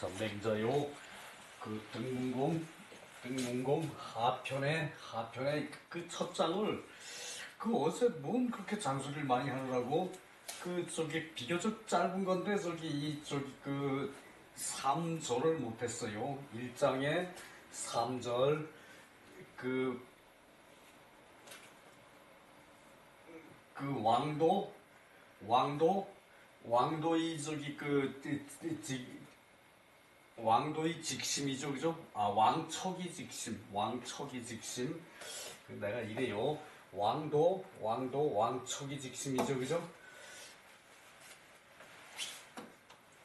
자, 맹자요. 그 등문공 하편의 그 첫 장을 그 어제 뭔 그렇게 잔소리를 많이 하느라고 그 저기 비교적 짧은 건데 저기 이 저기 그 3절을 못했어요. 1장에 3절 그 그 왕도의 저기 왕도의 직심이죠, 그죠? 아, 왕척이 직심. 내가 이래요. 왕척이 직심이죠, 그죠?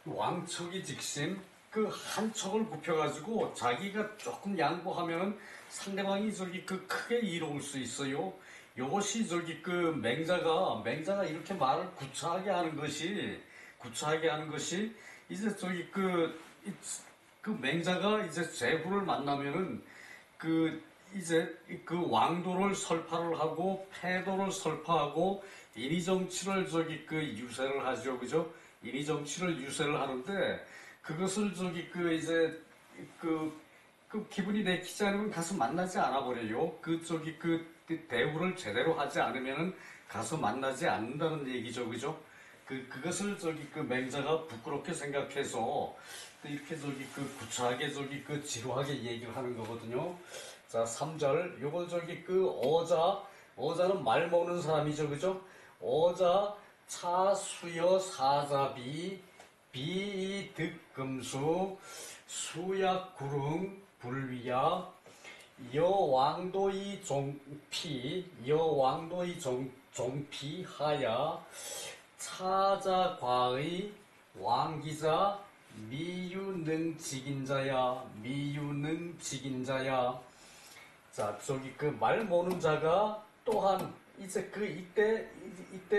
왕척이 직심. 그 한 척을 굽혀가지고 자기가 조금 양보하면 상대방이 저기 그 크게 이로울 수 있어요. 요것이 저기 그 맹자가 이렇게 말을 구차하게 하는 것이 이제 저기 그 맹자가 이제 제후를 만나면은 그 이제 그 왕도를 설파를 하고 패도를 설파하고 인의정치를 저기 그 유세를 하죠, 그죠? 인의정치를 유세를 하는데 그것을 저기 그 이제 그 기분이 내키지 않으면 가서 만나지 않아 버려요. 그 저기 그 대우를 제대로 하지 않으면은 가서 만나지 않는다는 얘기죠, 그죠? 그것을 저기 그 맹자가 부끄럽게 생각해서 이렇게 저기 그 구차하게 저기 그 지루하게 얘기를 하는 거거든요. 자, 3절. 요걸 저기 그 어자는 말 먹는 사람이죠, 그죠? 어자, 차, 수여, 사자비, 비득금수, 수약, 구릉, 불위야, 여왕도의 종피하야, 차자과의 왕기자, 미유능직인자야. 자, 저기 그 말 모는 자가 또한 이제 그 이때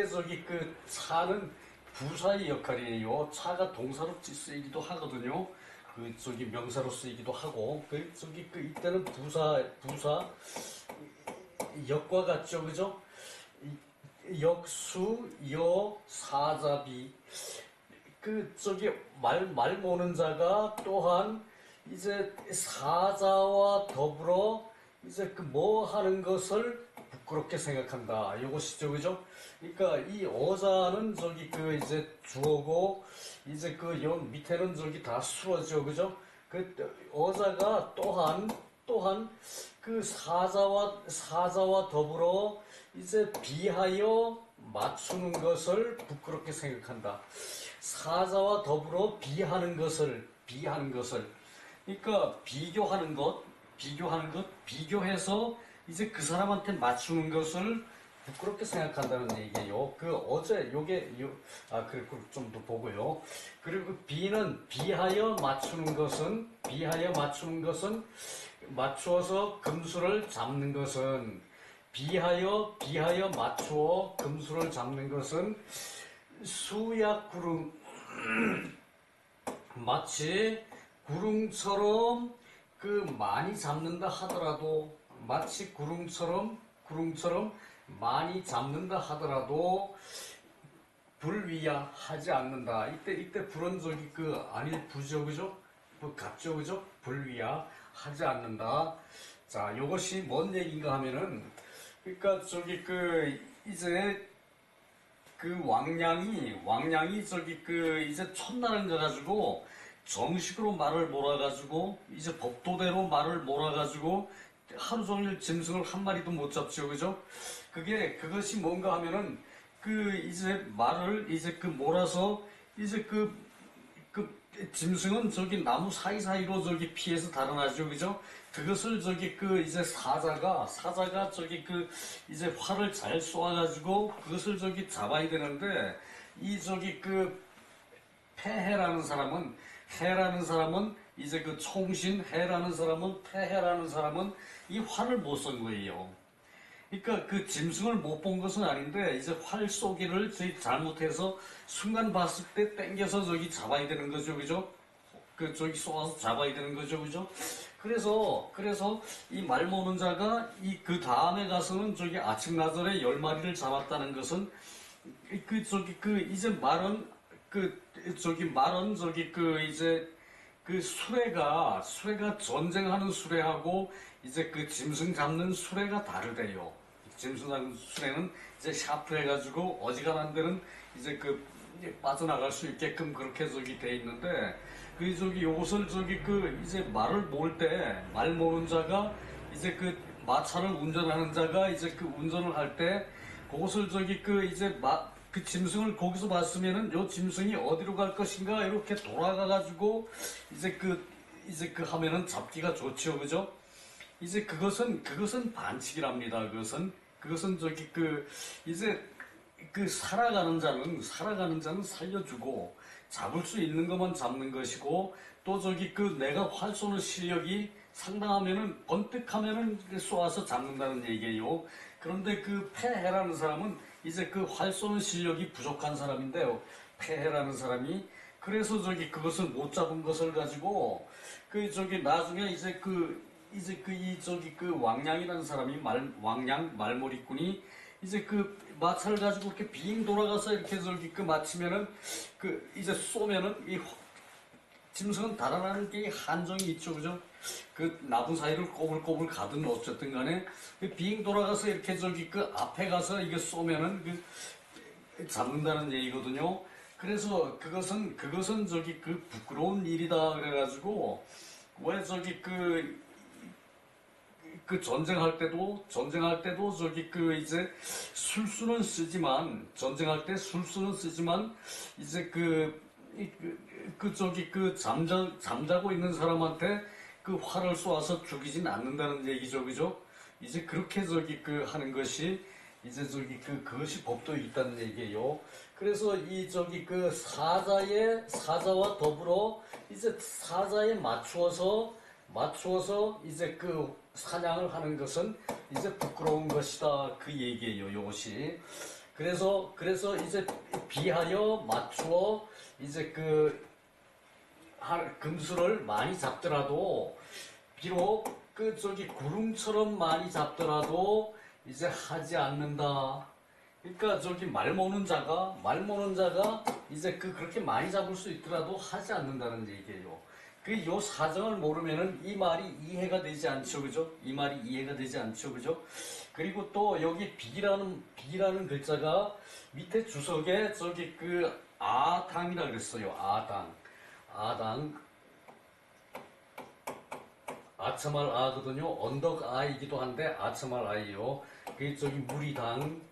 저기 그 차는 부사의 역할이에요. 차가 동사로 쓰이기도 하거든요. 그 저기 명사로 쓰이기도 하고 그 저기 그 이때는 부사 역과 같죠, 그죠? 역수 여 사자비 그 저기 말 모는 자가 또한 이제 사자와 더불어 이제 그 뭐 하는 것을 부끄럽게 생각한다. 이것이죠, 그죠? 그러니까 이 어자는 저기 그 이제 주어고 이제 그 여 밑에는 저기 다 수어죠, 그죠? 그 어자가 또한 그 사자와 더불어 이제 비하여 맞추는 것을 부끄럽게 생각한다. 사자와 더불어 비하는 것을 그러니까 비교해서 이제 그 사람한테 맞추는 것을 부끄럽게 생각한다는 얘기예요. 그 어제 그리고 좀 더 보고요. 그리고 비는 비하여 맞추는 것은 맞추어서 금수를 잡는 것은 비하여 맞추어 금수를 잡는 것은 수약구릉 마치 구릉처럼 그 많이 잡는다 하더라도 마치 구릉처럼 많이 잡는다 하더라도 불위야 하지 않는다. 이때 불은 저기 그 아닐 부죠, 그죠? 뭐 같죠, 그죠? 불위야 하지 않는다. 자, 요것이 뭔 얘기인가 하면은 그러니까 저기 그 이제 그 왕량이 저기 그 이제 첫날은 가가지고 정식으로 말을 몰아가지고 이제 법도대로 말을 몰아가지고 하루 종일 짐승을 한 마리도 못 잡죠, 그죠? 그것이 뭔가 하면은 그 이제 말을 이제 그 몰아서 이제 그 짐승은 저기 나무 사이사이로 저기 피해서 달아나죠, 그죠? 그것을 저기 그 이제 사자가 저기 그 이제 활을 잘 쏘아가지고 그것을 저기 잡아야 되는데 이 저기 그 해라는 사람은 이제 그 해라는 사람은 이 활을 못 쏜 거예요. 그러니까 그 짐승을 못 본 것은 아닌데 이제 활 쏘기를 저희 잘못해서 순간 봤을 때 땡겨서 저기 잡아야 되는 거죠, 그죠? 그 저기 쏘아서 잡아야 되는 거죠, 그죠? 그래서 이 말 모는 자가 이 그 다음에 가서는 저기 아침나절에 10마리를 잡았다는 것은 그 저기 그 이제 말은 그 저기 그 이제 그 수레가 전쟁하는 수레하고 이제 그 짐승 잡는 수레가 다르대요. 짐승 잡는 수레는 이제 샤프를 해가지고 어지간한 데는 이제 그 이제 빠져나갈 수 있게끔 그렇게 저기 돼 있는데 그 저기 요것을 저기 그 이제 말을 몰 때 말 모르는 자가 이제 그 마차를 운전하는 자가 이제 그 운전을 할 때 그것을 저기 그 이제 그 짐승을 거기서 봤으면은 요 짐승이 어디로 갈 것인가 이렇게 돌아가 가지고 이제 그 하면은 잡기가 좋죠, 그죠? 이제 그것은 반칙이랍니다. 그것은 저기 그 이제 그 살아가는 자는 살려주고 잡을 수 있는 것만 잡는 것이고 또 저기 그 내가 활 쏘는 실력이 상당하면은 번뜩하면은 쏘아서 잡는다는 얘기예요. 그런데 그 폐해라는 사람은 이제 그 활 쏘는 실력이 부족한 사람인데요. 폐해라는 사람이 그래서 저기 그것을 못 잡은 것을 가지고 그 저기 나중에 이제 이 저기 그 왕량이라는 사람이 왕량 말머리꾼이 이제 그 마차를 가지고 이렇게 빙 돌아가서 이렇게 저기 그 마치면은 그 이제 쏘면은 이 짐승은 달아나는 게 한정이 있죠, 그죠? 그 나무 사이를 꼬불꼬불 가든 어쨌든 간에 빙 돌아가서 이렇게 저기 그 앞에 가서 이게 쏘면은 그 잡는다는 얘기거든요. 그래서 그것은 저기 그 부끄러운 일이다 그래가지고 왜 저기 그 전쟁할 때도 저기 그 이제 술수는 쓰지만 전쟁할 때 술수는 쓰지만 이제 저기 그 잠자고 있는 사람한테 그 활을 쏘아서 죽이진 않는다는 얘기죠, 그죠? 이제 그렇게 저기 그 하는 것이 이제 저기 그것이 법도에 있다는 얘기예요. 그래서 이 저기 그 사자와 더불어 이제 사자에 맞추어서 이제 그 사냥을 하는 것은 이제 부끄러운 것이다 그 얘기예요, 요것이. 그래서 이제 비하여 맞추어 이제 금수를 많이 잡더라도 비록 그 저기 구름처럼 많이 잡더라도 이제 하지 않는다. 그러니까 저기 말 모는 자가 이제 그렇게 많이 잡을 수 있더라도 하지 않는다는 얘기예요. 요 사정을 모르면은 이 말이 이해가 되지 않죠, 그죠? 이 말이 이해가 되지 않죠, 그죠? 그리고 또 여기 비라는 글자가 밑에 주석에 저기 그 아당이라 그랬어요. 아당. 아첨할 아거든요. 언덕 아이기도 한데 아첨할 아이요. 그 저기 무리당.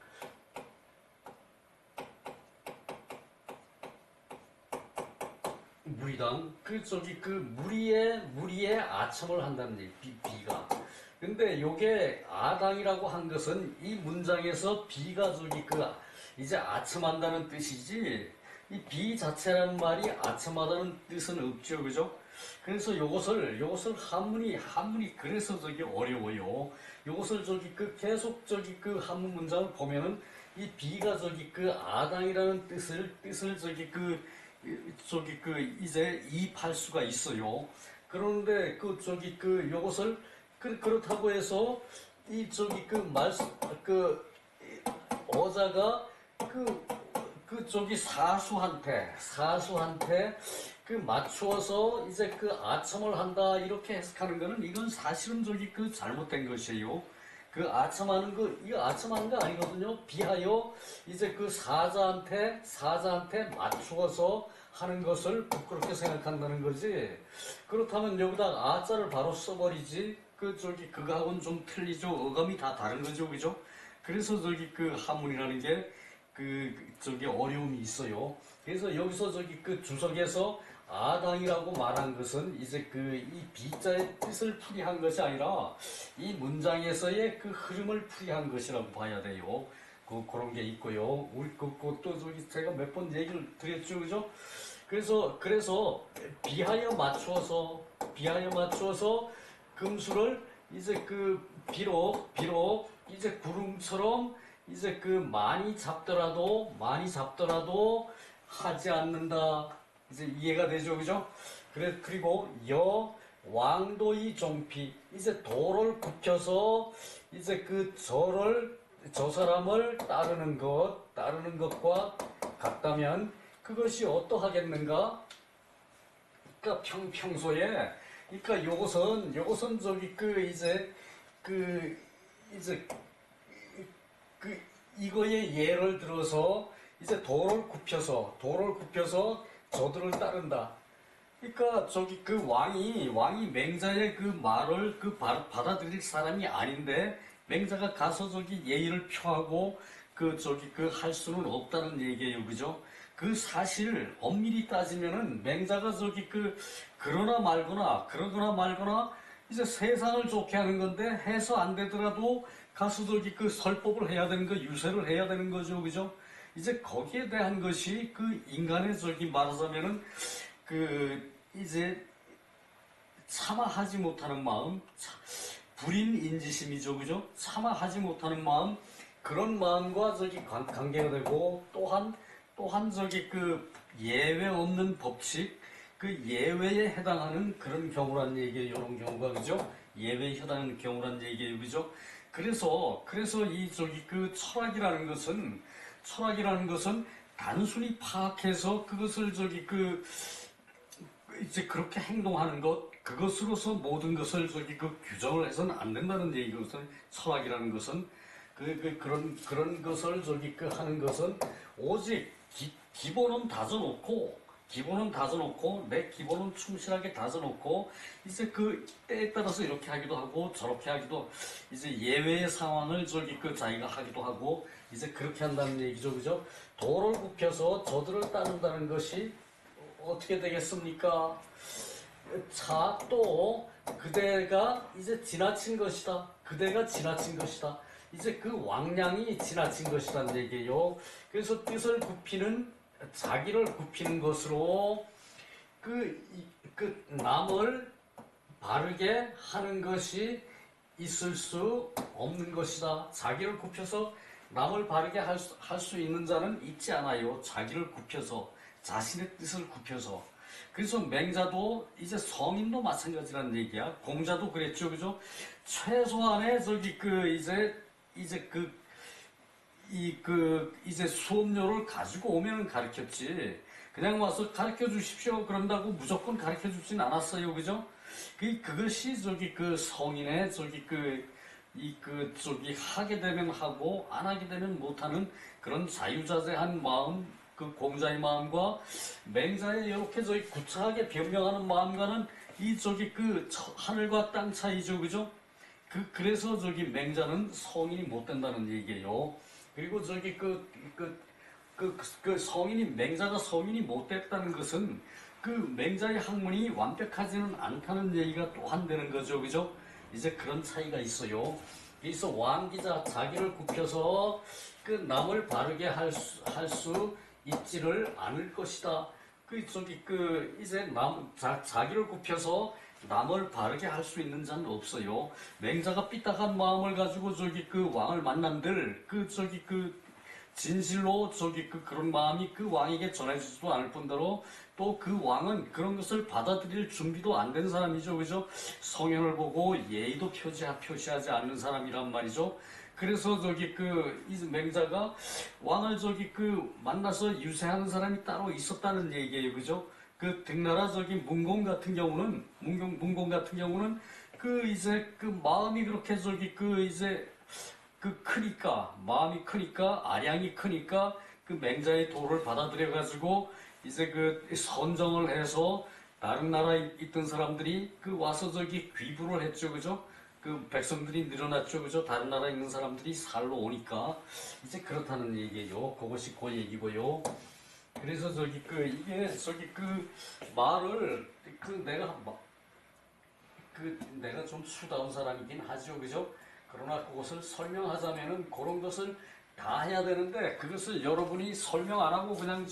그 저기 그 무리에 아첨을 한다는 얘기, 비가. 근데 요게 아당이라고 한 것은 이 문장에서 비가 저기 이제 아첨한다는 뜻이지 이 비 자체라는 말이 아첨하다는 뜻은 없죠, 그죠? 그래서 요것을 한문이 그래서 저기 어려워요. 요것을 저기 계속 저기 한문 문장을 보면은 이 비가 저기 아당이라는 뜻을 저기 이제 이입할 수가 있어요. 그런데 요것을 그렇다고 해서 이 저기 어자가 저기 사수한테 맞추어서 이제 아첨을 한다 이렇게 해석하는 거는 이건 사실은 저기 잘못된 것이에요. 이거 아첨하는 거 아니거든요. 비하여 이제 사자한테 맞추어서 하는 것을 부끄럽게 생각한다는 거지. 그렇다면 여기다 아자를 바로 써버리지. 그거하고는 좀 틀리죠. 어감이 다 다른 거죠, 그죠? 그래서 한문이라는 게 저기 어려움이 있어요. 그래서 여기서 저기 주석에서 아당이라고 말한 것은 이제 이 비자의 뜻을 풀이한 것이 아니라 이 문장에서의 흐름을 풀이한 것이라고 봐야 돼요. 그런 게 있고요. 또 저기 제가 몇 번 얘기를 드렸죠, 그죠? 그래서 비하여 맞추어서 금수를 이제 비록 이제 구름처럼 이제 많이 잡더라도 하지 않는다. 이제 이해가 되죠, 그죠? 그리고 왕도의 종피 이제 도를 굽혀서 이제 저 사람을 따르는 것과 같다면 그것이 어떠하겠는가? 그러니까 평소에 그러니까 요것은 저기 이제 그 이거의 예를 들어서 이제 도를 굽혀서 저들을 따른다. 그러니까 저기 그 왕이 맹자의 그 말을 받아들일 사람이 아닌데 맹자가 가서 저기 예의를 표하고 할 수는 없다는 얘기예요, 그죠? 그 사실 엄밀히 따지면은 맹자가 그러거나 말거나 이제 세상을 좋게 하는 건데 해서 안 되더라도 가서 설법을 해야 되는 거, 유세를 해야 되는 거죠, 그죠? 이제 거기에 대한 것이 그 인간의 말하자면은 이제 참아하지 못하는 마음, 불인 인지심이죠, 그죠? 참아하지 못하는 마음, 그런 마음과 관계가 되고, 또한 예외 없는 법칙, 그 예외에 해당하는 그런 경우란 얘기예요, 이런 경우가, 그죠? 예외에 해당하는 경우란 얘기예요, 그죠? 그래서 이 철학이라는 것은 단순히 파악해서 그것을 이제 그렇게 행동하는 것, 그것으로서 모든 것을 규정을 해서는 안 된다는 얘기거든요. 철학이라는 것은 그런 것을 하는 것은 오직 기본은 다져놓고 내 기본은 충실하게 다져놓고 이제 그 때에 따라서 이렇게 하기도 하고 저렇게 하기도 이제 예외의 상황을 자기가 하기도 하고 이제 그렇게 한다는 얘기죠, 그죠? 도를 굽혀서 저들을 따른다는 것이 어떻게 되겠습니까? 자, 또 그대가 이제 지나친 것이다. 그대가 지나친 것이다. 이제 그 왕량이 지나친 것이란 얘기예요. 그래서 자기를 굽히는 것으로 남을 바르게 하는 것이 있을 수 없는 것이다. 자기를 굽혀서 남을 바르게 할 수 있는 자는 있지 않아요. 자기를 굽혀서, 자신의 뜻을 굽혀서. 그래서 맹자도 이제 성인도 마찬가지라는 얘기야. 공자도 그랬죠, 그죠? 최소한의 이제 수업료를 가지고 오면은 가르쳤지. 그냥 와서 가르쳐 주십시오. 그런다고 무조건 가르쳐 주진 않았어요. 그죠? 그것이 성인의 하게 되면 하고, 안 하게 되면 못하는 그런 자유자재한 마음, 공자의 마음과 맹자의 이렇게 구차하게 변명하는 마음과는 하늘과 땅 차이죠. 그죠? 그래서 맹자는 성인이 못 된다는 얘기예요. 그리고 맹자가 성인이 못 됐다는 것은 맹자의 학문이 완벽하지는 않다는 얘기가 또한 되는 거죠. 그죠? 이제 그런 차이가 있어요. 그래서 왕기자 자기를 굽혀서 남을 바르게 할 수 있지를 않을 것이다. 이제 자기를 굽혀서 남을 바르게 할 수 있는 자는 없어요. 맹자가 삐딱한 마음을 가지고 왕을 만난들 진실로 그런 마음이 왕에게 전해지지도 않을 뿐더러 또 왕은 그런 것을 받아들일 준비도 안 된 사람이죠, 그죠? 성현을 보고 예의도 표시하지 않는 사람이란 말이죠. 그래서 이 맹자가 왕을 만나서 유세하는 사람이 따로 있었다는 얘기예요, 그죠? 등나라 문공 같은 경우는 이제 마음이 그렇게 이제 마음이 크니까 아량이 크니까 맹자의 도를 받아들여 가지고 이제 선정을 해서 다른 나라에 있던 사람들이 와서 귀부를 했죠, 그죠? 백성들이 늘어났죠, 그죠? 다른 나라에 있는 사람들이 살러 오니까 이제 그렇다는 얘기예요. 그것이 그 얘기고요. 그래서 이게 말을 내가 좀 수다운 사람이긴 하죠, 그죠? 그러나 그것을 설명하자면은 그런 것을 다 해야 되는데 그것을 여러분이 설명 안 하고 그냥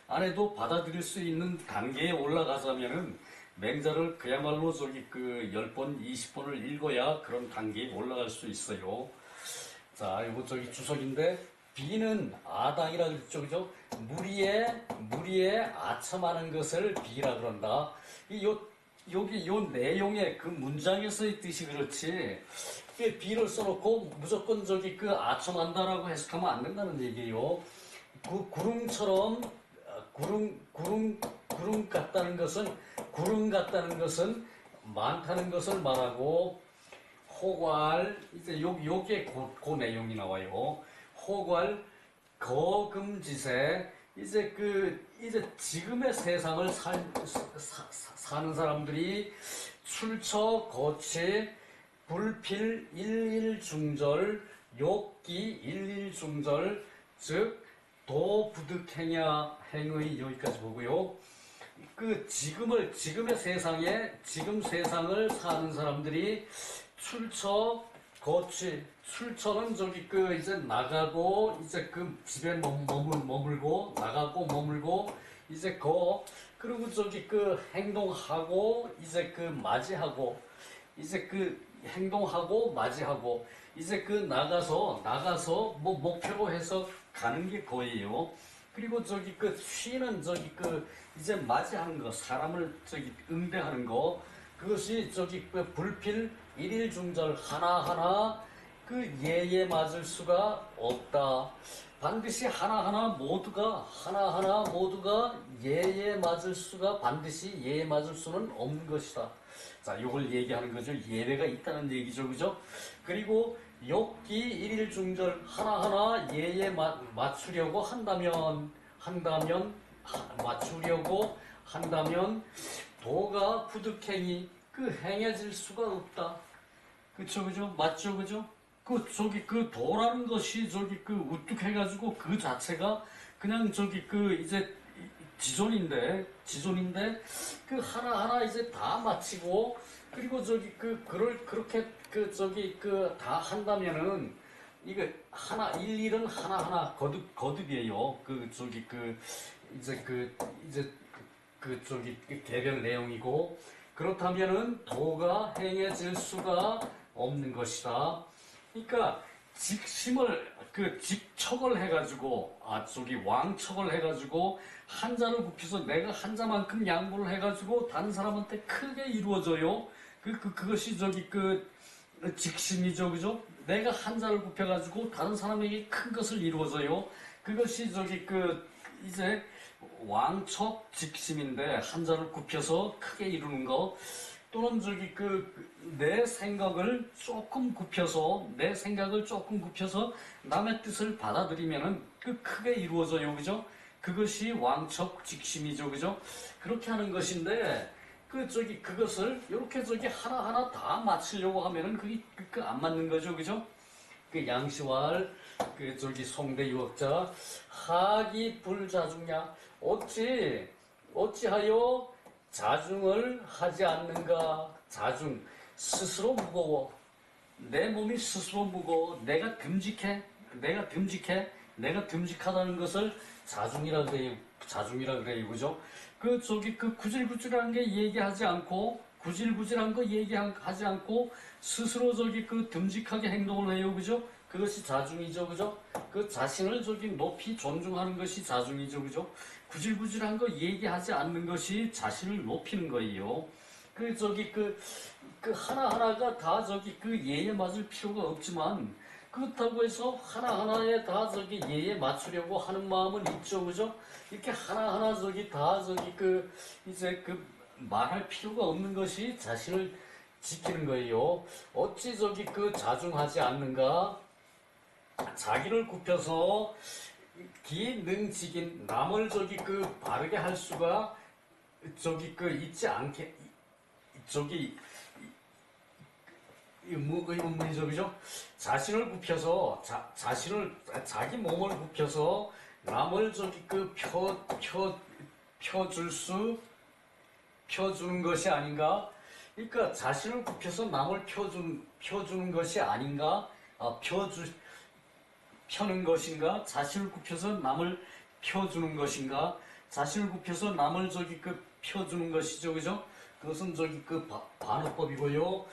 안 해도 받아들일 수 있는 단계에 올라가자면은 맹자를 그야말로 10번, 20번을 읽어야 그런 단계에 올라갈 수 있어요. 자, 이거 주석인데 비는 아당이라 그랬죠, 그죠? 무리에 아첨하는 것을 비라 그런다. 여기 요 내용의 문장에서의 뜻이 그렇지. 비를 써놓고 무조건 아첨한다라고 해석하면 안 된다는 얘기예요. 구름처럼 구름 같다는 것은 구름 같다는 것은 많다는 것을 말하고, 호괄, 이제 요게 그 내용이 나와요. 호괄, 거금지세, 이제 지금의 세상을 사는 사람들이 출처, 거치, 불필, 일일중절, 욕기, 일일중절, 즉, 도부득행야 행의 여기까지 보고요. 지금의 지금 세상을 사는 사람들이 출처, 거치, 출처는 이제 나가고, 이제 집에 머물고, 나가고, 머물고, 이제 그리고 행동하고, 이제 맞이하고, 이제 행동하고, 맞이하고, 이제 나가서, 목표로 해서 가는 게 거예요. 그리고 쉬는 이제 맞이하는 거, 사람을 응대하는 거, 그것이 불필 일일중절 하나하나 예에 맞을 수가 없다. 반드시 하나하나 모두가 예에 맞을 수가, 반드시 예에 맞을 수는 없는 것이다. 자, 요걸 얘기하는 거죠. 예외가 있다는 얘기죠. 그죠? 그리고 욕기 일일중절 하나하나 예에 맞추려고 맞추려고 한다면 도가 부득행이 행해질 수가 없다. 그죠? 맞죠? 그죠? 도라는 것이 우뚝해가지고 그 자체가 그냥 이제 지존인데 하나하나 이제 다 마치고, 그리고 그렇게 다 한다면은 이게 일일은 하나하나 거듭이에요. 개별 내용이고, 그렇다면은 도가 행해질 수가 없는 것이다. 그러니까 직척을 해가지고, 왕척을 해가지고 한자를 굽혀서 내가 한자만큼 양보를 해가지고 다른 사람한테 크게 이루어져요. 그것이 직심이죠. 그죠? 내가 한자를 굽혀가지고 다른 사람에게 큰 것을 이루어져요. 그것이 이제 왕척 직심인데, 한자를 굽혀서 크게 이루는 거, 또는 내 생각을 조금 굽혀서 남의 뜻을 받아들이면은 크게 이루어져요. 그죠? 그것이 왕척 직심이죠. 그죠? 그렇게 하는 것인데, 그것을 이렇게 하나하나 다 맞추려고 하면은 그게 안 맞는 거죠. 그죠? 양시왈, 송대 유학자, 하기 불자중냐, 어찌하여 자중을 하지 않는가. 자중, 스스로 무거워. 내 몸이 스스로 무거워. 내가 듬직하다는 것을 자중이라 그래요. 그죠? 구질구질한 게 얘기하지 않고, 구질구질한 거 얘기하지 않고, 스스로 듬직하게 행동을 해요. 그죠? 그것이 자중이죠. 그죠? 자신을 높이 존중하는 것이 자중이죠. 그죠? 구질구질한 거 얘기하지 않는 것이 자신을 높이는 거예요. 하나하나가 다 예에 맞을 필요가 없지만, 그렇다고 해서 하나하나에 다 예에 맞추려고 하는 마음은 있죠. 그죠? 이렇게 하나하나 다 이제 말할 필요가 없는 것이 자신을 지키는 거예요. 어찌 자중하지 않는가? 자기를 굽혀서 기능직인, 남을 바르게 할 수가 있지 않게, 의문문이죠. 그죠? 자신을 굽혀서, 자기 몸을 굽혀서 남을 펴주는 것이 아닌가? 그러니까 자신을 굽혀서 남을 펴주는 것이 아닌가? 펴는 것인가? 자신을 굽혀서 남을 펴주는 것인가? 자신을 굽혀서 남을 펴주는 것이죠. 그죠? 그것은 반어법이고요.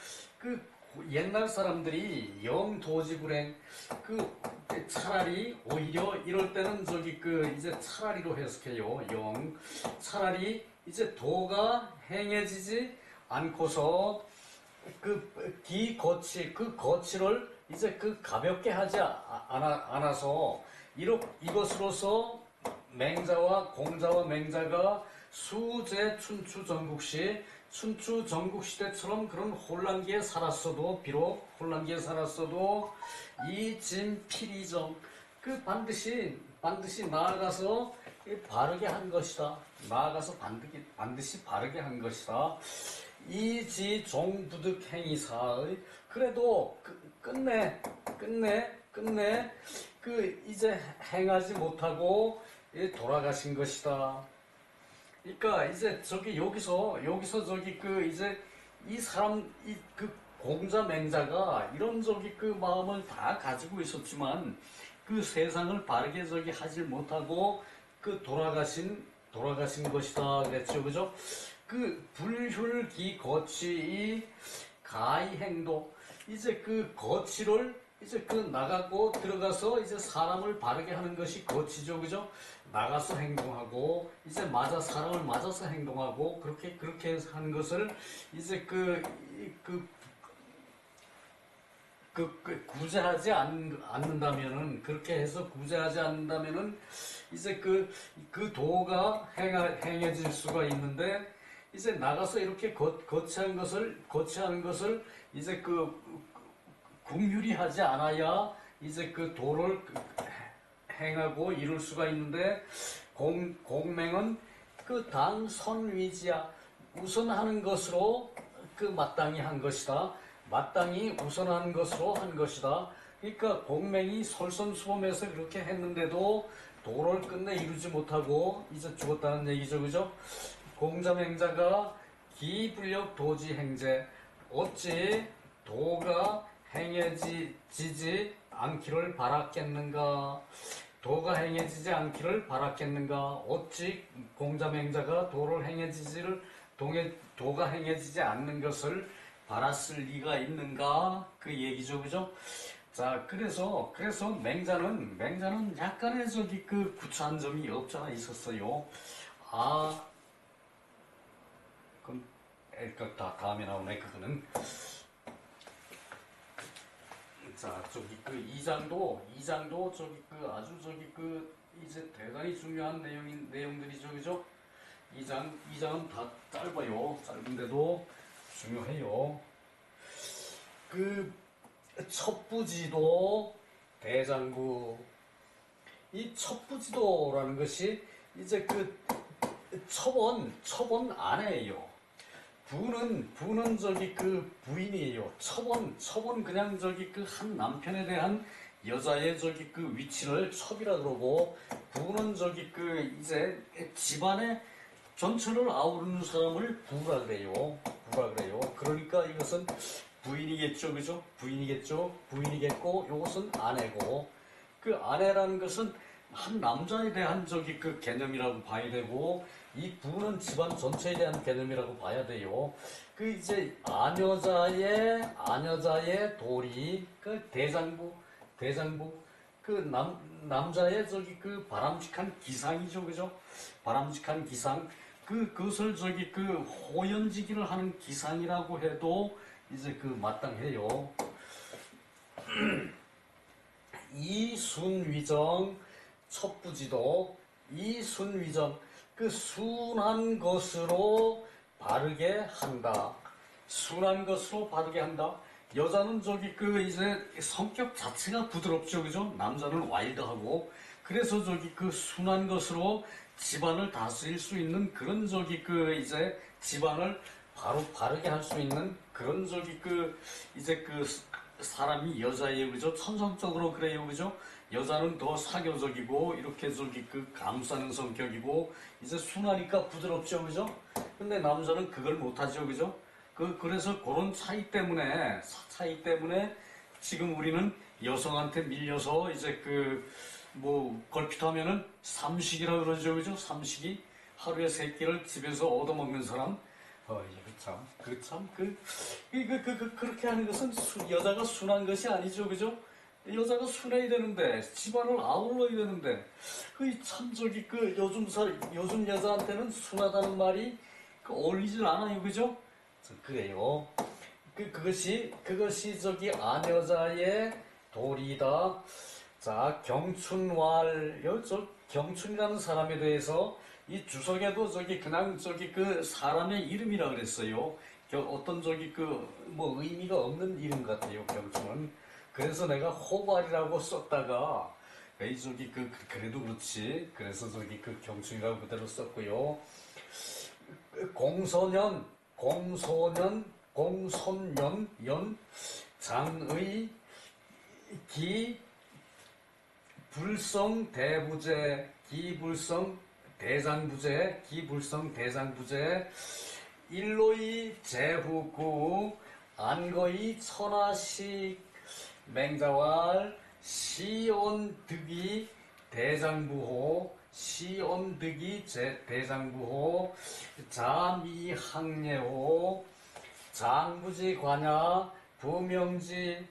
옛날 사람들이 영도지불행, 차라리, 오히려 이럴 때는 이제 차라리로 해석해요. 차라리 이제 도가 행해지지 않고서 거치를 이제 가볍게 하지 않아서, 이것으로서 맹자와 공자와 맹자가 수제 춘추 전국시, 춘추 전국시대처럼 그런 혼란기에 살았어도, 비록 혼란기에 살았어도, 이 진필이정, 그 반드시 나아가서 바르게 한 것이다. 나아가서 반드시 바르게 한 것이다. 이지 종부득 행위사의, 그래도 끝내 이제 행하지 못하고 돌아가신 것이다. 그러니까 이제 저기 여기서 저기 이제 이 사람 공자 맹자가 이런 저기 마음을 다 가지고 있었지만 그 세상을 바르게 저기 하지 못하고 돌아가신 것이다 그랬죠. 그죠? 불휼기 거취 가이행도, 이제 거취를 이제 나가고 들어가서 이제 사람을 바르게 하는 것이 거취죠. 그죠? 나가서 행동하고 이제 사람을 맞아서 행동하고 그렇게 하는 것을 이제 구제하지 않는다면은, 그렇게 해서 구제하지 않는다면은 이제 도가 행해질 수가 있는데, 이제 나가서 이렇게 거치하는 것을 이제 긍휼히 하지 않아야 이제 도를 행하고 이룰 수가 있는데, 공맹은 당선위지야, 우선하는 것으로 마땅히 한 것이다. 마땅히 우선한 것으로 한 것이다. 그러니까 공맹이 솔선수범해서 그렇게 했는데도 도를 끝내 이루지 못하고 이제 죽었다는 얘기죠. 그죠? 공자맹자가 기불력 도지행제, 어찌 도가 행해지지 않기를 바랐겠는가? 도가 행해지지 않기를 바랐겠는가? 어찌 공자맹자가 도가 행해지지 않는 것을 바랐을 리가 있는가? 그 얘기죠. 그죠? 자, 그래서 맹자는 약간의 저기 구차한 점이 없잖아 있었어요. 그럼 다음에 나오네 그거는. 자, 저기 2장도 저기 아주 저기 이제 대단히 중요한 내용들이죠. 그죠? 2장은 다 짧아요. 짧은데도 중요해요. 첩부지도 대장구, 이 첩부지도라는 것이 이제 첩은 아내예요. 부는 저기 부인이에요. 첩은 그냥 저기 한 남편에 대한 여자의 저기 위치를 첩이라 그러고, 부는 저기 이제 집안의 전체를 아우르는 사람을 부라 그래요. 그러니까 이것은 부인이겠죠. 그죠? 부인이겠고, 이것은 아내고, 아내라는 것은 한 남자에 대한 저기 개념이라고 봐야 되고, 이 부는 집안 전체에 대한 개념이라고 봐야 돼요. 이제 아녀자의 도리, 대장부, 남자의 저기 바람직한 기상이죠. 그죠? 바람직한 기상. 그것을 저기 호연지기를 하는 기상이라고 해도 이제 마땅해요. 이순위정 첩부지도, 이순위정, 순한 것으로 바르게 한다. 순한 것으로 바르게 한다. 여자는 저기 이제 성격 자체가 부드럽죠. 그죠? 남자는 와일드하고, 그래서 저기 순한 것으로 집안을 다스릴 수 있는 그런 저기 이제 집안을 바르게 할 수 있는 그런 저기 이제 사람이 여자예요. 그죠? 천성적으로 그래요. 그죠? 여자는 더 사교적이고 이렇게 저기 감싸는 성격이고 이제 순하니까 부드럽죠. 그죠? 근데 남자는 그걸 못하죠. 그죠? 그래서 그런 차이 때문에 지금 우리는 여성한테 밀려서 이제 걸핏하면은 삼식이라 그러죠. 그죠? 삼식이 하루에 3끼를 집에서 얻어먹는 사람. 그렇게 하는 것은 여자가 순한 것이 아니죠. 그죠? 여자가 순해야 되는데, 집안을 아울러야 되는데, 참 저기 요즘 여자한테는 순하다는 말이 어울리질 않아요. 그죠? 그래요. 그것이 저기 아녀자의 도리다. 자, 경춘왈, 경춘이라는 사람에 대해서 이 주석에도 저기 그냥 저기 그 사람의 이름이라 그랬어요. 어떤 저기 그 뭐 의미가 없는 이름 같아요, 경춘은. 그래서 내가 호발이라고 썼다가 에이 저기 그래도 그렇지. 그래서 저기 그 경춘이라고 그대로 썼고요. 공소년, 공소년, 공손년, 연, 장의, 기, 불성, 대부재, 기불성, 대장부재, 기불성, 대장부재, 일로이, 제후구, 안거이, 천하식, 맹자왈, 시온득이, 대장부호, 시온득이, 대장부호, 자미항례호, 장부지 관야, 부명지,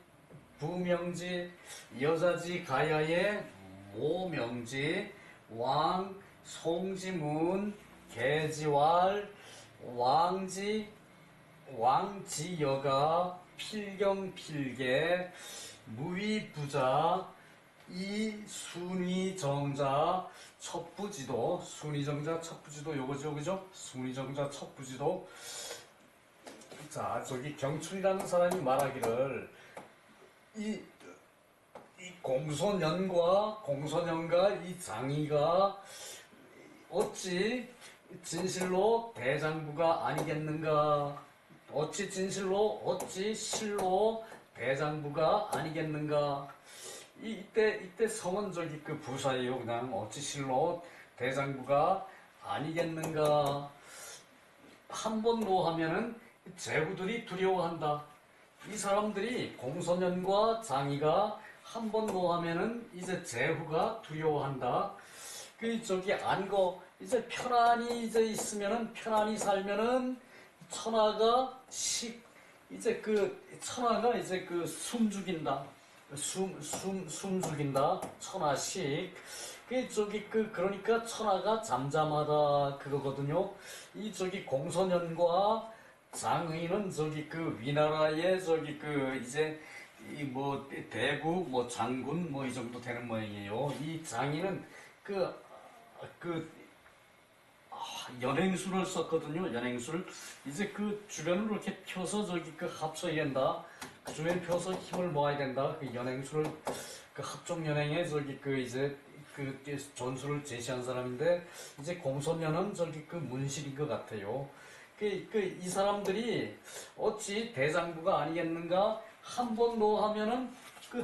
여자지 가야의 모명지, 왕, 송지문, 계지왈, 왕지여가, 필경필계, 무위부자, 이순위정자, 첩부지도, 순위정자, 첩부지도 요거죠, 그죠? 순위정자, 첩부지도. 자, 저기 경춘이라는 사람이 말하기를 이 공소년과 이 장이가 어찌 진실로 대장부가 아니겠는가? 어찌 진실로 어찌 실로 대장부가 아니겠는가? 이때 성은 저기 그 부사예요. 그냥 어찌 실로 대장부가 아니겠는가? 한 번 노하면은 제후들이 두려워한다. 이 사람들이 공소년과 장이가 한 번 노하면은 이제 제후가 두려워한다. 저기 안거 이제 편안히 이제 있으면은 편안히 살면은 천하가 이제 천하가 이제 숨 죽인다. 숨 죽인다. 천하식. 그러니까 천하가 잠잠하다 그거거든요. 이 저기 공소년과 장의는 저기 위나라의 저기 이제 이 뭐 대구 뭐 장군 뭐 이 정도 되는 모양이에요. 이 장의는 연행술을 썼거든요. 연행술. 이제 주변을 이렇게 펴서 저기 합쳐야 된다. 그 주변 펴서 힘을 모아야 된다. 연행술을 합종 연행에 저기 이제 전술을 제시한 사람인데 이제 공소년은 저기 문실인 것 같아요. 이 사람들이 어찌 대장부가 아니겠는가? 한 번 노하면은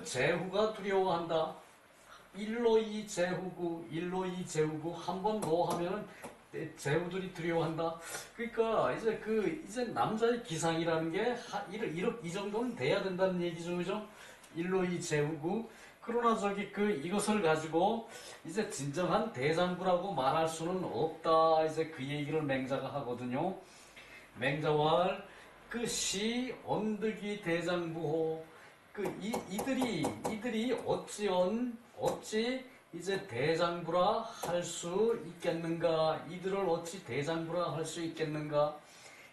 제후가 두려워한다. 일로이 제후구 한 번 노하면은 제후들이 두려워한다. 그러니까 이제 남자의 기상이라는 게 이 정도는 돼야 된다는 얘기죠, 그죠? 일로이 제후구. 그러나 저기 이것을 가지고 이제 진정한 대장부라고 말할 수는 없다. 이제 그 얘기를 맹자가 하거든요. 맹자왈 시 언득이 대장부호 이들이 어찌 이제 대장부라 할 수 있겠는가? 이들을 어찌 대장부라 할 수 있겠는가?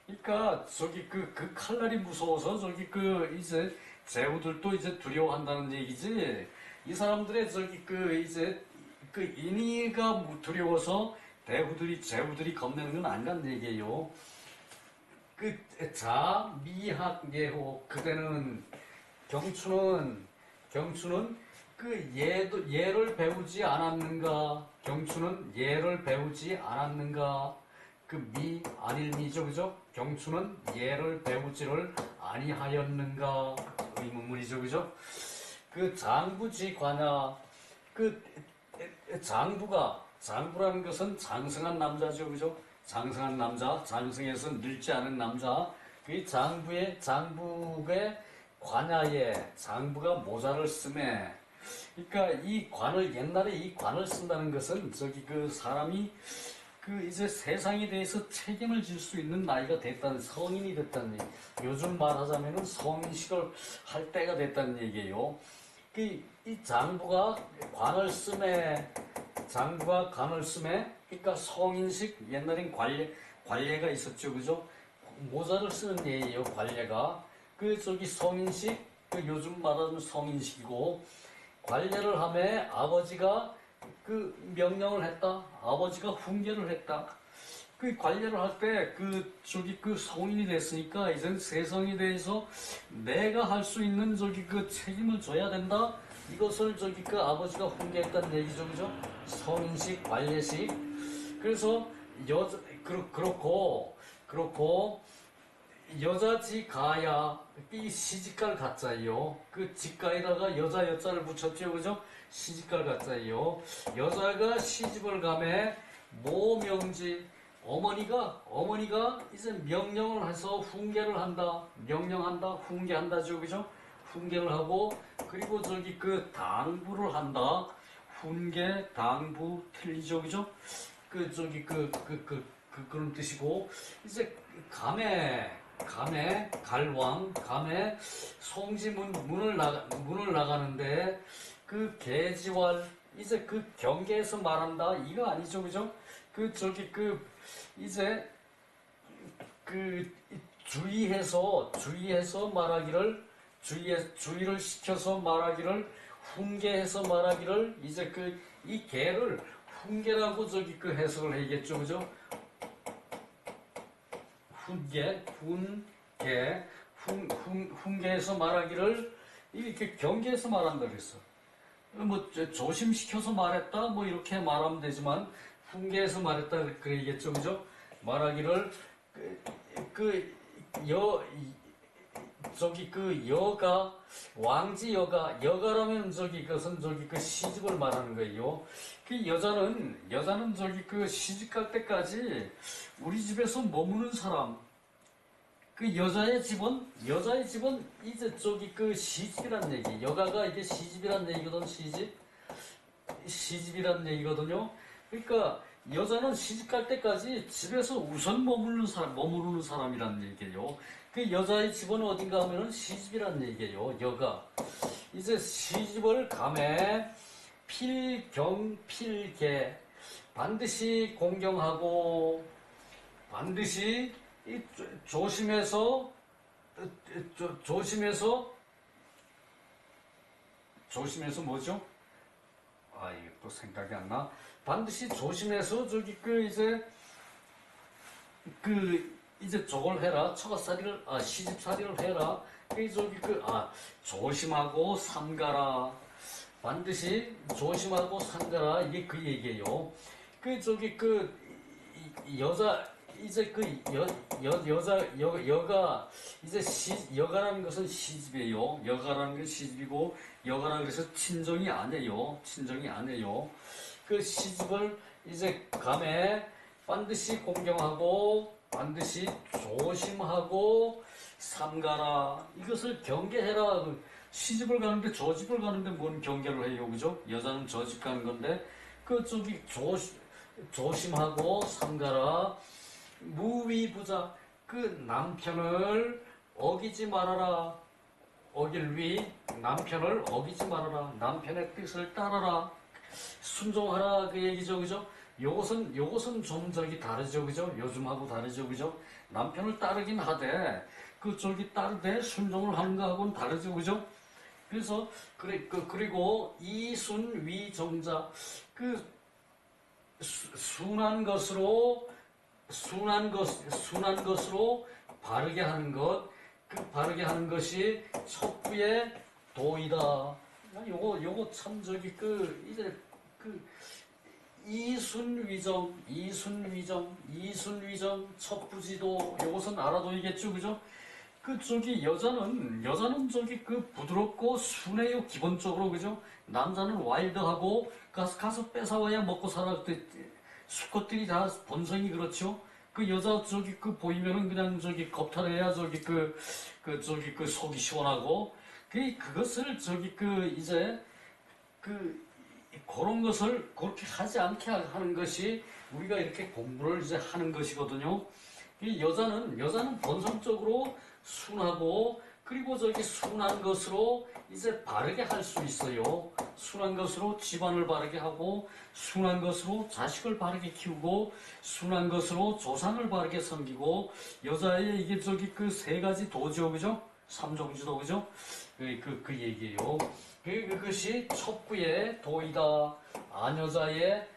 그러니까 저기 칼날이 무서워서 저기 이제 제후들도 이제 두려워한다는 얘기지. 이 사람들의 저기 이제 인의가 두려워서 제후들이 겁내는 건 아니란 얘기예요. 미학예호 그대는 경춘은 예를 배우지 않았는가? 경춘은 예를 배우지 않았는가? 아닐미죠, 그죠? 경춘은 예를 배우지를 아니하였는가? 의문문이죠, 그죠? 장부지관야 장부라는 것은 장성한 남자죠, 그죠? 장성한 남자, 장성해서 늙지 않은 남자. 장부의 관야에 장부가 모자를 쓰매. 그러니까 옛날에 이 관을 쓴다는 것은 사람이 이제 세상에 대해서 책임을 질 수 있는 나이가 됐다는, 성인이 됐다는 얘기. 요즘 말하자면은 성인식을 할 때가 됐다는 얘기예요. 이 장부가 관을 쓰매. 그러니까 성인식, 옛날엔 관례가 있었죠, 그죠? 모자를 쓰는 예예요, 관례가. 성인식, 요즘 말하는 성인식이고, 관례를 하며 아버지가 그 명령을 했다. 아버지가 훈계를 했다. 그 관리를 할 때 그 성인이 됐으니까 이젠 세상에 대해서 내가 할 수 있는 그 책임을 져야 된다. 이것을 그 아버지가 훈계했다는 얘기죠, 그죠? 성인식, 관례식. 그래서 그렇고 여자 지 가야 이 시집갈 가짜예요. 그 집가에다가 여자 여자를 붙였죠, 그죠? 시집갈 가짜예요. 여자가 시집을 가매 모명지 어머니가 이제 명령을 해서 훈계를 한다. 명령한다. 훈계한다죠. 그죠? 훈계를 하고, 그리고 그 당부를 한다. 훈계, 당부, 틀리죠. 그죠? 그런 뜻이고, 이제 갈왕, 감에 문을 나가는데, 그 계지왈, 이제 그 경계에서 말한다. 이거 아니죠. 그죠? 이제 주의해서 말하기를 주의를 시켜서 말하기를 훈계해서 말하기를 이제 이 개를 훈계라고 해석을 해야겠죠, 그죠? 훈계해서 말하기를 이렇게 경계해서 말한다 그랬어. 뭐 조심시켜서 말했다 뭐 이렇게 말하면 되지만 훈계해서 말했다 그래야겠죠, 그죠? 말하기를 여가 왕지 여가라면 그것은 그 시집을 말하는 거예요. 그 여자는 그 시집 갈 때까지 우리 집에서 머무는 사람. 그 여자의 집은 이제 그 시집이란 얘기. 여가가 이게 시집이란 얘기거든. 시집이란 얘기거든요. 그러니까 여자는 시집 갈 때까지 집에서 우선 머무르는 사람이란 얘기예요. 그 여자의 집은 어딘가 하면은 시집이란 얘기예요. 여가. 이제 시집을 가매 필계 반드시 공경하고 반드시 조심해서 뭐죠? 아, 이게 또 생각이 안 나. 반드시 조심해서 이제 저걸 해라. 시집살이를 해라. 조심하고 삼가라. 반드시 조심하고 삼가라. 이게 그 얘기예요. 여가 이제 여가라는 것은 시집이에요. 여가라는 건 시집이고 여가라는 것은 친정이 아니에요. 그 시집을 이제 감에 반드시 공경하고 반드시 조심하고 삼가라. 이것을 경계해라. 시집을 가는데 저집을 가는데 뭔 경계를 해요, 그죠? 여자는 저집 가는 건데 조심하고 삼가라. 무위부자 그 남편을 어기지 말아라. 남편을 어기지 말아라. 남편의 뜻을 따라라. 순종하라 그 얘기죠, 그죠? 요것은 좀 다르죠, 그죠? 요즘하고 다르죠, 그죠? 남편을 따르긴 하되 따르되 순종을 하는 거하고는 다르죠, 그죠? 그래서 그리고 이순위정자 순한 것으로 바르게 하는 것, 바르게 하는 것이 첩부의 도이다. 요거 참 이순위정, 첩부지도, 요것은 알아둬야겠죠, 그죠? 여자는 부드럽고 순해요, 기본적으로, 그죠? 남자는 와일드하고, 가서 뺏어와야 먹고 살아. 수컷들이 다 본성이 그렇죠? 여자 보이면은 그냥 겁탈해야 속이 시원하고, 그것을 이제 그런 것을 그렇게 하지 않게 하는 것이 우리가 이렇게 공부를 이제 하는 것이거든요. 여자는 본성적으로 순하고 그리고 순한 것으로 이제 바르게 할 수 있어요. 순한 것으로 집안을 바르게 하고 순한 것으로 자식을 바르게 키우고 순한 것으로 조상을 바르게 섬기고 여자의 이게 세 가지 도죠, 그죠? 삼종지도 그죠? 그 얘기예요. 그것이 첩부의 도이다. 아녀자의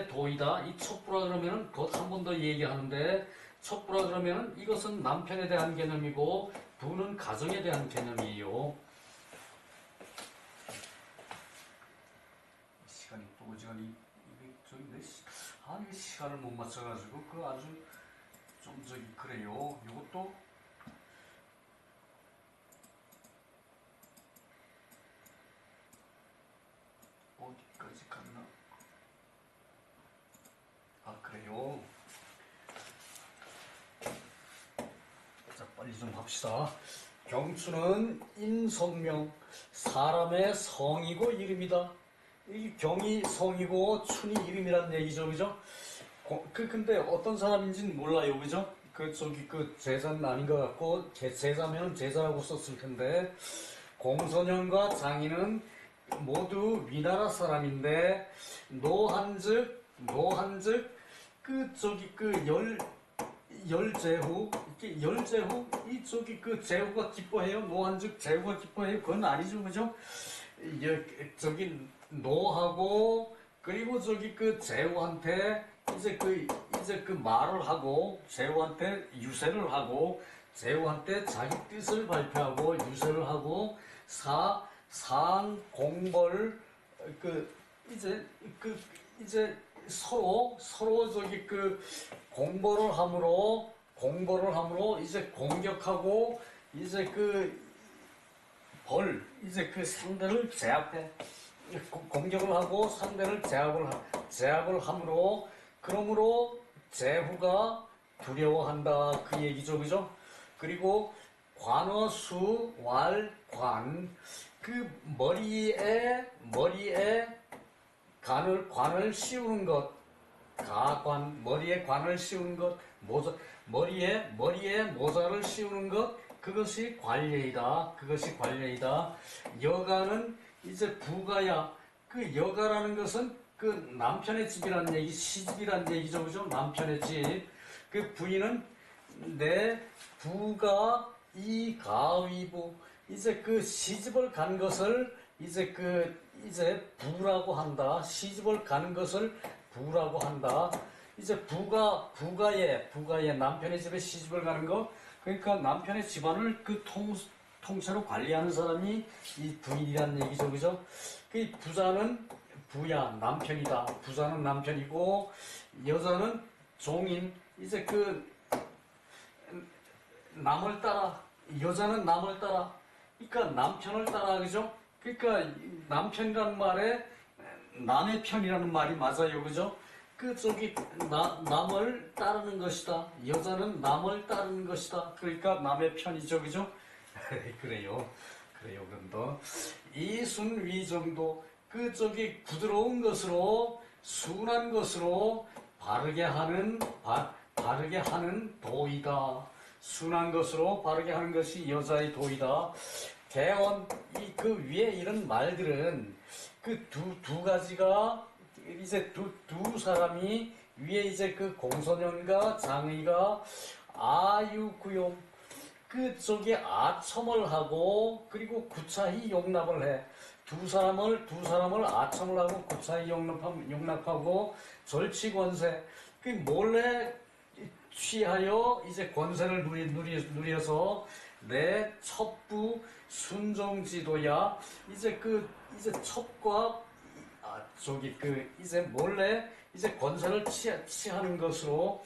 도이다. 이 첩부라 그러면은 곧 한 번 더 얘기하는데 첩부라 그러면은 이것은 남편에 대한 개념이고 부는 가정에 대한 개념이에요. 시간이 또 어지간히 이게 이게 시간을 못 맞춰가지고 그 아주 좀 그래요. 이것도 어디까지 갔나? 아 그래요. 자 빨리 좀 합시다. 경추는 인성명, 사람의 성이고 이름이다. 이 경이 성이고 춘이 이름이란 얘기죠, 그죠? 근데 어떤 사람인지는 몰라요, 그죠? 그 제자는 아닌 것 같고 제자면 제자라고 썼을 텐데 공소년과 장인은 모두 위나라 사람인데 노한즉 열제후 이렇게 열제후 그 제후가 기뻐해요. 노한즉 제후가 기뻐해요. 그건 아니죠, 그죠? 노하고 그리고 그 제후한테 이제 그 말을 하고 제후한테 유세를 하고 제후한테 자기 뜻을 발표하고 유세를 하고 상공벌 이제 서로 공벌을 함으로 이제 공격하고 이제 이제 상대를 제압해 공격을 하고 상대를 제압을 함으로 그러므로 제후가 두려워한다 그 얘기죠, 그죠? 그리고 관어수 왈관 그 머리에 관을 씌우는 것 가관 머리에 관을 씌우는 것 머리에 모자를 씌우는 것 그것이 관례이다. 여가는 이제 부가야. 그 여가라는 것은 그 남편의 집이라는 얘기, 시집이라는 얘기죠, 그죠? 남편의 집. 그 부인은 내 부가 이 가위부. 이제 그 시집을 간 것을 이제 부라고 한다. 시집을 가는 것을 부라고 한다. 이제 부가의 남편의 집에 시집을 가는 거. 그러니까 남편의 집안을 통째로 관리하는 사람이 이 부인이라는 얘기죠, 그죠? 그 부자는 부야, 남편이다. 부자는 남편이고, 여자는 종인. 이제 남을 따라, 여자는 남을 따라. 그러니까 남편을 따라, 그죠? 그러니까 남편이라는 말에 남의 편이라는 말이 맞아요, 그죠? 남을 따르는 것이다. 여자는 남을 따르는 것이다. 그러니까 남의 편이죠, 그죠? 그래요. 그럼 더 이순위 정도 부드러운 것으로 순한 것으로 바르게 하는 도이다. 순한 것으로 바르게 하는 것이 여자의 도이다. 개언 그 위에 이런 말들은 그 두 가지가 이제 두 사람이 위에 이제 그 공소년과 장의가 아유구용 아첨을 하고 그리고 구차히 용납을 해. 두 사람을 아첨을 하고 구차히 용납하고 절치권세 몰래 취하여 이제 권세를 누려서 내 첩부 순종지도야. 이제 첩과 이제 몰래 이제 권세를 취하는 것으로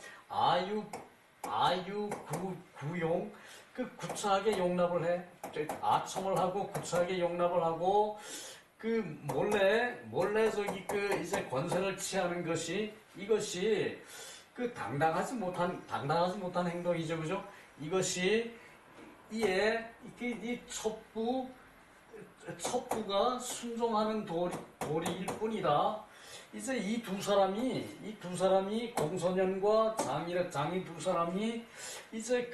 구용 구차하게 용납을 해. 아첨을 하고 구차하게 용납을 하고 몰래 이제 권세를 취하는 것이 이것이 당당하지 못한 행동이죠, 그죠? 이것이 이 첩부가 순종하는 도리일 뿐이다. 이제 이 두 사람이 공소년과 장인 두 사람이 이제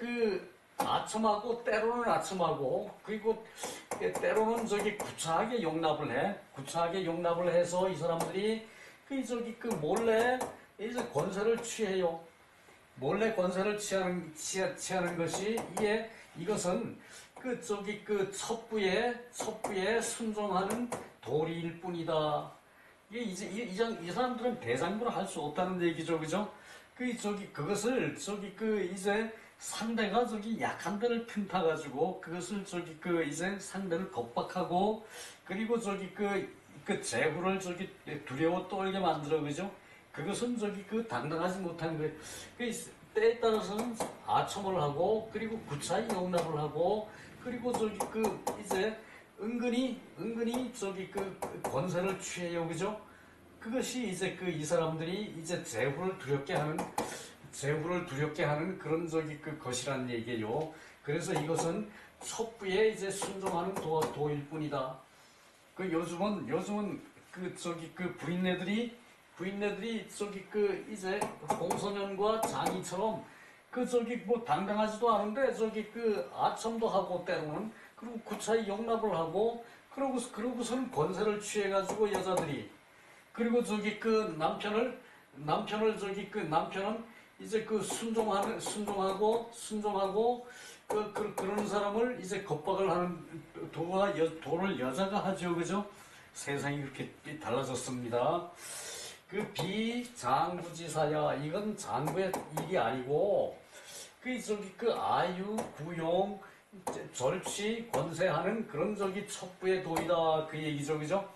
아첨하고 때로는 아첨하고 그리고 때로는 구차하게 용납을 해. 구차하게 용납을 해서 이 사람들이 몰래 이제 권세를 취해요. 몰래 권세를 취하는 것이 이것은 그 첩부에 순종하는 도리일 뿐이다. 이게 이제 이 사람들은 대장부를 할 수 없다는 얘기죠, 그죠? 그것을 이제 상대가 약한 데를 틈타가지고 그것을 이제 상대를 겁박하고 그리고 제후를 두려워 떨게 만들어, 그죠? 그것은 당당하지 못한 거예요. 때에 따라서는 아첨을 하고 그리고 구차히 용납을 하고 그리고 이제 은근히 권세를 취해요, 그죠? 그것이 이제 이 사람들이 이제 제후를 두렵게 하는 그런 것이란 얘기예요. 그래서 이것은 첩부에 이제 순종하는 도일 뿐이다. 요즘은 부인네들이 이제 공소년과 장이처럼 뭐 당당하지도 않은데 아첨도 하고 때로는 그리고 구차히 용납을 하고 그러고서는 권세를 취해가지고 여자들이 그리고 남편은 이제 순종하고 그런 사람을 이제 겁박을 하는 도를 여자가 하죠, 그죠? 세상이 그렇게 달라졌습니다. 비장부지사야, 이건 장부의 일이 아니고 아유 구용 절취 권세하는 그런 첩부의 도이다, 그 얘기죠, 그죠?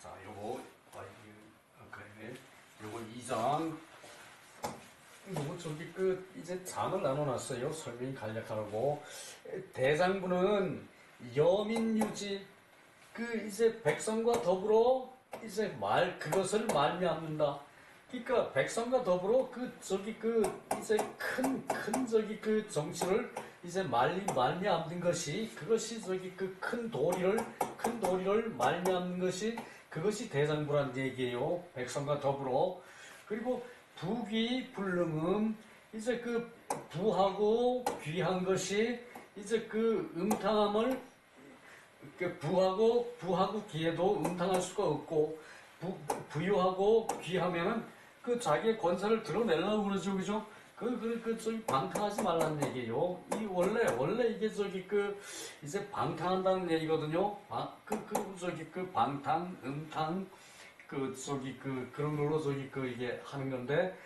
자, 요거 2장. 요거 이제 장을 나눠놨어요. 설명이 간략하라고. 대장부는 여민유지, 이제 백성과 더불어 이제 그것을 말미암는다. 그러니까 백성과 더불어 이제 큰 정치를 이제 말미암는 것이 그것이 큰 도리를 말미암는 것이 그것이 대장부란 얘기예요. 백성과 더불어. 그리고 부귀 불능음, 이제 부하고 귀한 것이 이제 음탕함을 부하고 귀해도 음탕할 수가 없고 부유하고 귀하면은 자기의 권세를 드러내려고 그러죠, 그죠? 방탕하지 말라는 얘기예요. 원래 이게 이제 방탕한다는 얘기거든요. 방탕, 음탕, 그런 걸로 이게 하는 건데,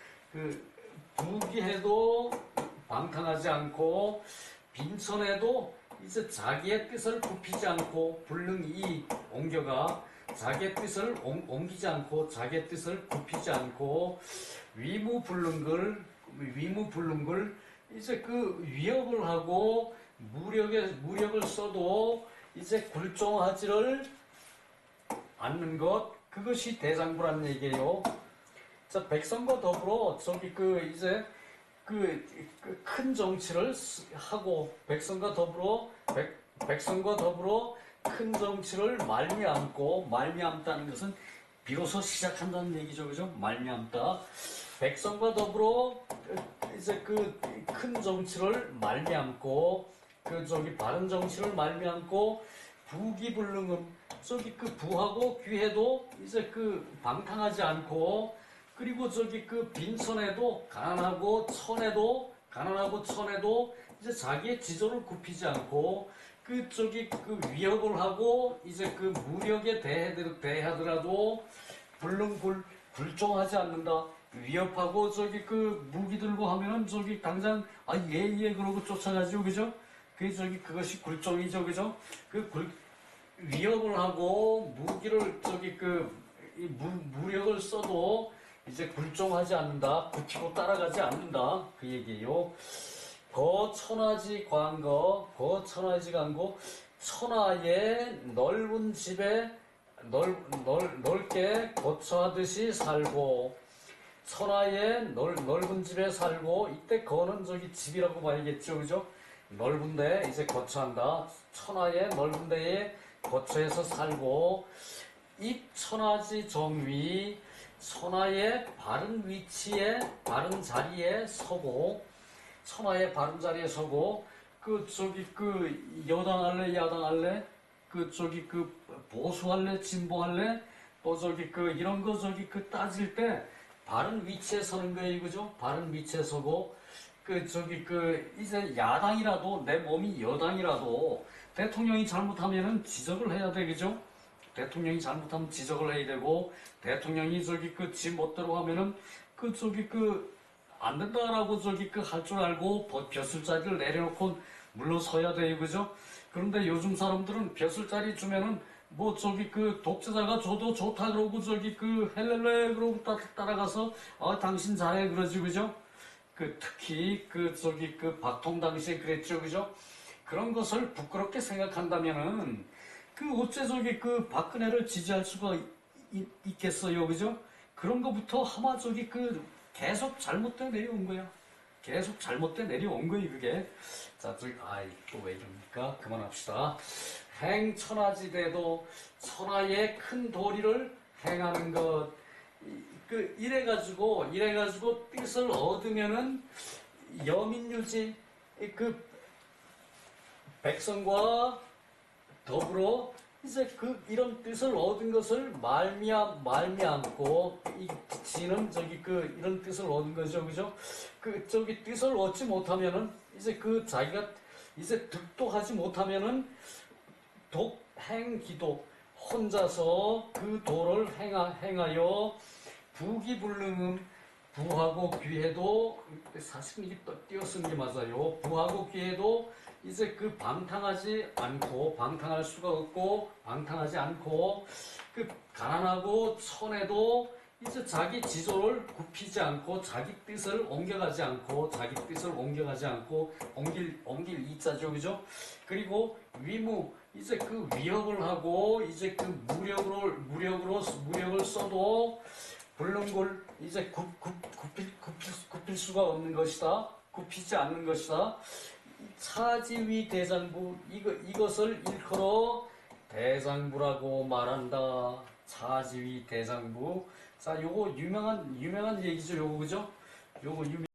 부귀해도 방탕하지 않고, 빈천해도 이제 자기의 뜻을 굽히지 않고, 불능이 옮겨가, 자기의 뜻을 옮기지 않고, 자기의 뜻을 굽히지 않고, 위무불능글, 이제 위협을 하고, 무력을 써도, 이제 굴종하지를 않는 것, 그것이 대장부라는 얘기예요. 자, 백성과 더불어 이제 큰 정치를 하고 백성과 더불어 큰 정치를 말미암다는 것은 비로소 시작한다는 얘기죠, 그죠? 말미암다. 백성과 더불어 이제 큰 정치를 말미암고 바른 정치를 말미암고 부귀불능음, 부하고 귀해도 이제 방탕하지 않고 그리고 빈천에도 가난하고 천에도 이제 자기의 지조를 굽히지 않고 위협을 하고 이제 무력에 대하더라도 굴종하지 않는다. 위협하고 무기 들고 하면은 당장 예 그러고 쫓아가죠, 그죠? 그것이 굴종이죠, 그죠? 위협을 하고 무기를 무력을 써도 이제 굴종하지 않는다, 굽히고 따라가지 않는다, 그 얘기예요. 거천하지 광거, 천하의 넓은 집에 넓게 거처하듯이 살고, 천하의 넓은 집에 살고, 이때 거는 집이라고 봐야겠죠, 그죠? 넓은데 이제 거처한다. 천하의 넓은 데에 거처해서 살고, 입천하지 정위, 천하의 바른 위치에 바른 자리에 서고, 천하의 바른 자리에 서고, 여당할래 야당할래, 그 저기 그 보수할래 진보할래 또 저기 그 이런 거 저기 그 따질 때 바른 위치에 서는 거예요, 그죠? 바른 위치에 서고 그 저기 그 이제 야당이라도 내 몸이 여당이라도 대통령이 잘못하면은 지적을 해야 되겠죠? 대통령이 잘못하면 지적을 해야 되고 대통령이 저기 그 지 멋대로 하면은 그 저기 그 안 된다라고 저기 그 할 줄 알고 벼슬자리를 내려놓고 물러서야 돼요, 그죠? 그런데 요즘 사람들은 벼슬자리 주면은 뭐 저기 그 독재자가 줘도 좋다 그러고 저기 그 헬렐레 그러고 따라가서 당신 잘해 그러지, 그죠? 그 특히 그 저기 그 박통 당시에 그랬죠, 그죠? 그런 것을 부끄럽게 생각한다면은 그 어째 저기 그 박근혜를 지지할 수가 있겠어요, 그죠? 그런 거부터 아마 저기 그 계속 잘못돼 내려온 거야. 계속 잘못돼 내려온 거예요, 그게. 자, 저기 아이 또 왜 이럽니까? 그만합시다. 행천하지대도 천하의 큰 도리를 행하는 것. 이래가지고 뜻을 얻으면은 여민유지 그 백성과 더불어 이제 그 이런 뜻을 얻은 것을 말미암고 이 지는 저기 그 이런 뜻을 얻은 거죠, 그죠? 그 저기 뜻을 얻지 못하면은 이제 그 자기가 이제 득도하지 못하면은 독행기도 혼자서 그 도를 행하여 부기불능음 부하고 귀해도 사실 이게 띄어쓰는 게 맞아요. 부하고 귀해도 이제 그 방탕하지 않고 방탕할 수가 없고 방탕하지 않고 그 가난하고 천해도 이제 자기 지조를 굽히지 않고 자기 뜻을 옮겨가지 않고 옮길 이자죠, 그죠? 그리고 위무 이제 그 위협을 하고 이제 그 무력을 써도 불능골 이제 굽힐 수가 없는 것이다. 굽히지 않는 것이다. 차지위 대장부 이것을 일컬어 대장부라고 말한다. 차지위 대장부. 자, 요거 유명한 얘기죠, 요거 그죠? 요거 유명.